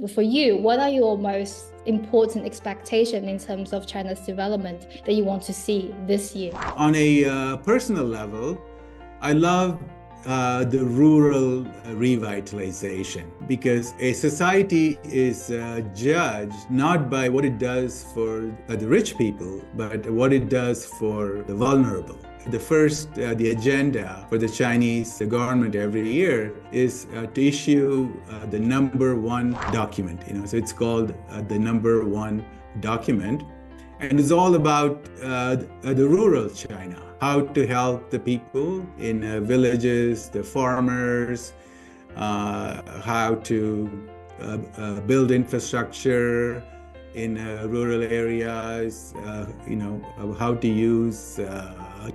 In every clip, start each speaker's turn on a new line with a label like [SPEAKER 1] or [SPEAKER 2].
[SPEAKER 1] for you, what are your most important expectation in terms of China's development that you want to see this year?
[SPEAKER 2] On a personal level, I love the rural revitalization, because a society is judged not by what it does for the rich people, but what it does for the vulnerable. The agenda for the Chinese government every year is to issue the number one document. So it's called the number one document. And it's all about the rural China, how to help the people in villages, the farmers, how to build infrastructure in rural areas, how to use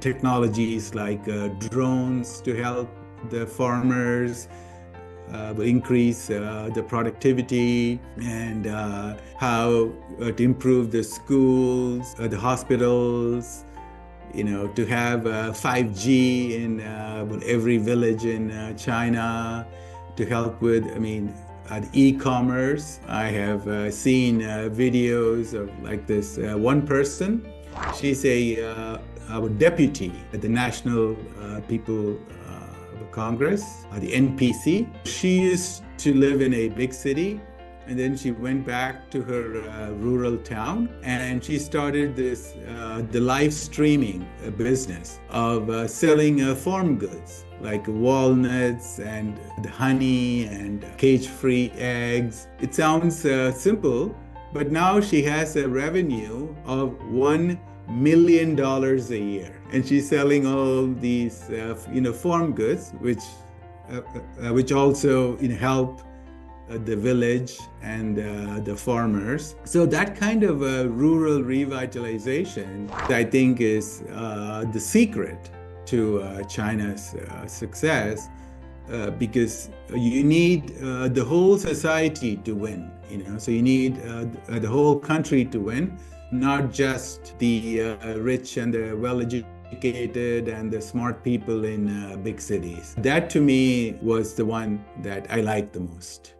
[SPEAKER 2] technologies like drones to help the farmers, increase the productivity, and how to improve the schools, the hospitals, to have 5G in every village in China, to help with, the e-commerce. I have seen videos of like this one person. She's our deputy at the National People Congress, the NPC. She used to live in a big city, and then she went back to her rural town, and she started this the live streaming business of selling farm goods like walnuts and the honey and cage-free eggs. It sounds simple, but now she has a revenue of $1 million a year, and she's selling all these farm goods, which also help the village and the farmers. So that kind of rural revitalization, I think, is the secret to China's success, because you need the whole society to win. So you need the whole country to win, not just the rich and the well-educated and the smart people in big cities. That to me was the one that I liked the most.